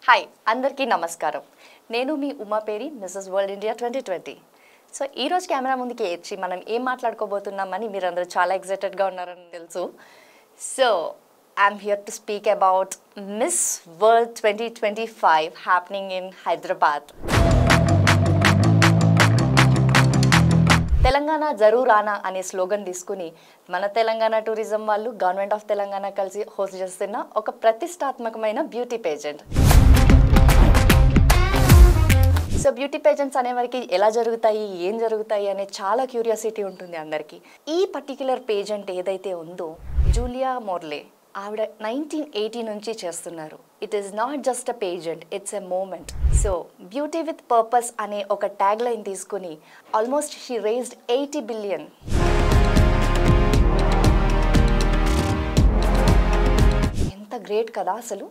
Hi అందరికీ నమస్కారం. నేను మీ ఉమాపేరి మిసెస్ వరల్డ్ ఇండియా 2020. సో ఈరోజు కెమెరా ముందుకి వచ్చి మనం ఏం మాట్లాడుకోబోతున్నామని మీరందరూ చాలా ఎక్సైటెడ్గా ఉన్నారని తెలుసు. So I'm here to speak about Miss World 2025 happening in Hyderabad. Telangana Zaroor Aana అనే స్లోగన్ తీసుకుని మన తెలంగాణ టూరిజం వాళ్ళు గవర్నమెంట్ ఆఫ్ తెలంగాణ కలిసి హోస్ట్ చేస్తున్న ఒక ప్రతిష్టాత్మకమైన beauty pageant. So beauty pageants అనేవారికి ఎలా జరుగుతాయి, ఏం జరుగుతాయి అనే చాలా క్యూరియాసిటీ ఉంటుంది అందరికీ. ఈ పర్టిక్యులర్ పేజెంట్ ఏదైతే ఉందో జూలియా మోర్లే ఆవిడ 1980 నుంచి చేస్తున్నారు. It is not just a pageant, it's a movement. So beauty with purpose అనే ఒక ట్యాగ్ లైన్ తీసుకుని ఆల్మోస్ట్ షీ రేజ్డ్ 80 బిలియన్. ఎంత గ్రేట్ కదా అసలు.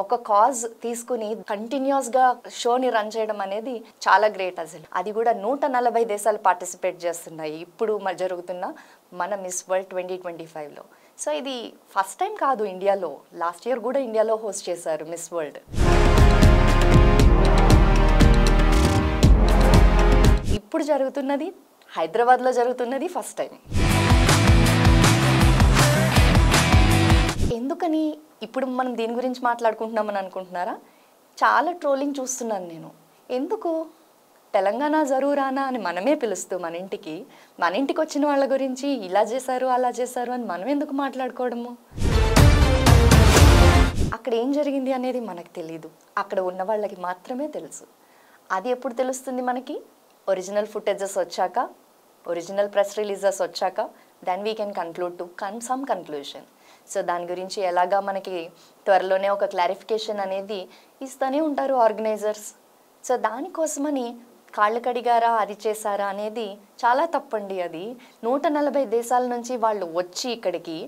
ఒక కాజ్ తీసుకుని కంటిన్యూస్గా షోని రన్ చేయడం అనేది చాలా గ్రేట్ అసలు. అది కూడా 140 దేశాలు పార్టిసిపేట్ చేస్తున్నాయి ఇప్పుడు జరుగుతున్న మన మిస్ వరల్డ్ 2025లో. సో ఇది ఫస్ట్ టైం కాదు ఇండియాలో, లాస్ట్ ఇయర్ కూడా ఇండియాలో హోస్ట్ చేశారు మిస్ వరల్డ్. ఇప్పుడు జరుగుతున్నది హైదరాబాద్లో జరుగుతున్నది ఫస్ట్ టైం. ఎందుకని ఇప్పుడు మనం దీని గురించి మాట్లాడుకుంటున్నామని అనుకుంటున్నారా? చాలా ట్రోలింగ్ చూస్తున్నాను నేను. ఎందుకు తెలంగాణ జరూరానా అని మనమే పిలుస్తూ మన ఇంటికి వచ్చిన వాళ్ళ గురించి ఇలా చేశారు అలా చేశారు అని మనం ఎందుకు మాట్లాడుకోవడము? అక్కడ ఏం జరిగింది అనేది మనకు తెలీదు, అక్కడ ఉన్న వాళ్ళకి మాత్రమే తెలుసు. అది ఎప్పుడు తెలుస్తుంది మనకి? ఒరిజినల్ ఫుటేజెస్ వచ్చాక, ఒరిజినల్ ప్రెస్ రిలీజెస్ వచ్చాక then we can conclude to some conclusion. So దాని గురించి ఎలాగా మనకి త్వరలోనే ఒక క్లారిఫికేషన్ అనేది ఇస్తూనే ఉంటారు ఆర్గనైజర్స్. సో దానికోసమని కాళ్ళు కడిగారా అది చేశారా అనేది చాలా తప్పండి. అది 140 దేశాల నుంచి వాళ్ళు వచ్చి ఇక్కడికి,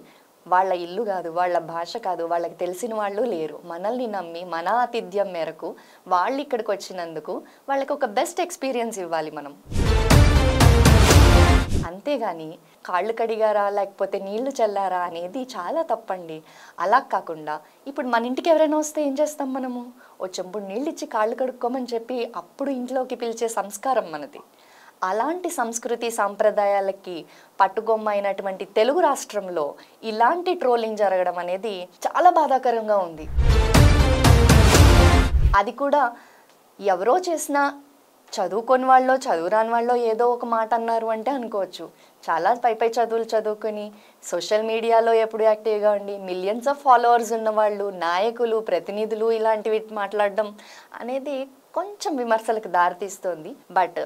వాళ్ళ ఇల్లు కాదు, వాళ్ళ భాష కాదు, వాళ్ళకి తెలిసిన వాళ్ళు లేరు, మనల్ని నమ్మి మన ఆతిథ్యం మేరకు వాళ్ళు ఇక్కడికి వచ్చినందుకు వాళ్ళకి ఒక బెస్ట్ ఎక్స్పీరియన్స్ ఇవ్వాలి మనం. అంతేగాని కాళ్ళు కడిగారా లేకపోతే నీళ్లు చల్లారా అనేది చాలా తప్పండి. అలా కాకుండా ఇప్పుడు మన ఇంటికి ఎవరైనా వస్తే ఏం చేస్తాం మనము? ఓ చెంబుడు నీళ్ళు ఇచ్చి కాళ్ళు కడుక్కోమని చెప్పి అప్పుడు ఇంట్లోకి పిలిచే సంస్కారం మనది. అలాంటి సంస్కృతి సాంప్రదాయాలకి పట్టుగొమ్మ అయినటువంటి తెలుగు రాష్ట్రంలో ఇలాంటి ట్రోలింగ్ జరగడం అనేది చాలా బాధాకరంగా ఉంది. అది కూడా ఎవరో చేసిన, చదువుకొని వాళ్ళు చదువురాని వాళ్ళు ఏదో ఒక మాట అన్నారు అంటే అనుకోవచ్చు. చాలా పై చదువులు చదువుకొని సోషల్ మీడియాలో ఎప్పుడు యాక్టివ్గా ఉండి మిలియన్స్ ఆఫ్ ఫాలోవర్స్ ఉన్నవాళ్ళు, నాయకులు, ప్రతినిధులు ఇలాంటివి మాట్లాడడం అనేది కొంచెం విమర్శలకు దారితీస్తుంది. బట్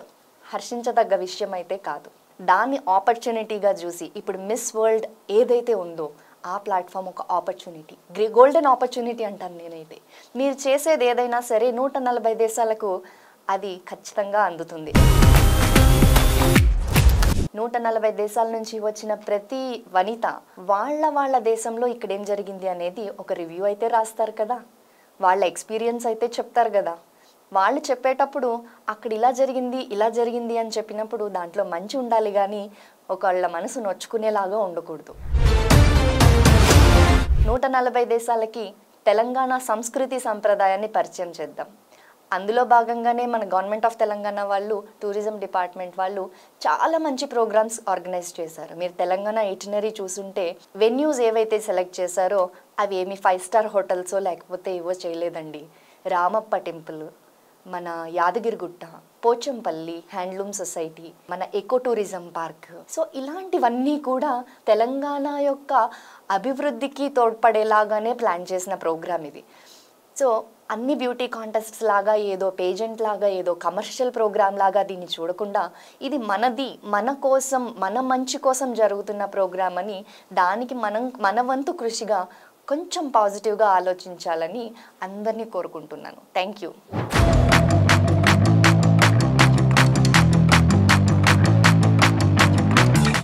హర్షించదగ్గ విషయం అయితే కాదు. దాన్ని ఆపర్చునిటీగా చూసి ఇప్పుడు మిస్ వరల్డ్ ఏదైతే ఉందో ఆ ప్లాట్ఫామ్ ఒక ఆపర్చునిటీ, గోల్డెన్ ఆపర్చునిటీ అంటాను నేనైతే. మీరు చేసేది ఏదైనా సరే 140 దేశాలకు అది ఖచ్చితంగా అందుతుంది. 140 దేశాల నుంచి వచ్చిన ప్రతి వనిత వాళ్ళ దేశంలో ఇక్కడ ఏం జరిగింది అనేది ఒక రివ్యూ అయితే రాస్తారు కదా, వాళ్ళ ఎక్స్పీరియన్స్ అయితే చెప్తారు కదా. వాళ్ళు చెప్పేటప్పుడు అక్కడ ఇలా జరిగింది అని చెప్పినప్పుడు దాంట్లో మంచి ఉండాలి కానీ ఒకళ్ళ మనసు నొచ్చుకునేలాగా ఉండకూడదు. 140 దేశాలకి తెలంగాణ సంస్కృతి సంప్రదాయాన్ని పరిచయం చేద్దాం. అందులో భాగంగానే మన గవర్నమెంట్ ఆఫ్ తెలంగాణ వాళ్ళు, టూరిజం డిపార్ట్మెంట్ వాళ్ళు చాలా మంచి ప్రోగ్రామ్స్ ఆర్గనైజ్ చేశారు. మీరు తెలంగాణ ఇటినరీ చూసుంటే వెన్యూస్ ఏవైతే సెలెక్ట్ చేశారో అవి ఏమి 5 స్టార్ హోటల్సో లేకపోతే ఏవో చేయలేదండి. రామప్ప టెంపుల్, మన యాదగిరిగుట్ట, పోచంపల్లి హ్యాండ్లూమ్ సొసైటీ, మన ఎకో టూరిజం పార్క్. సో ఇలాంటివన్నీ కూడా తెలంగాణ యొక్క అభివృద్ధికి తోడ్పడేలాగానే ప్లాన్ చేసిన ప్రోగ్రామ్ ఇది. సో అన్ని బ్యూటీ కాంటెస్ట్స్ లాగా, ఏదో పేజెంట్ లాగా, ఏదో కమర్షియల్ ప్రోగ్రామ్ లాగా దీన్ని చూడకుండా ఇది మనది, మన కోసం, మన మంచి కోసం జరుగుతున్న ప్రోగ్రామ్ అని దానికి మన వంతు కృషిగా కొంచెం పాజిటివ్గా ఆలోచించాలని అందరినీ కోరుకుంటున్నాను. Thank you.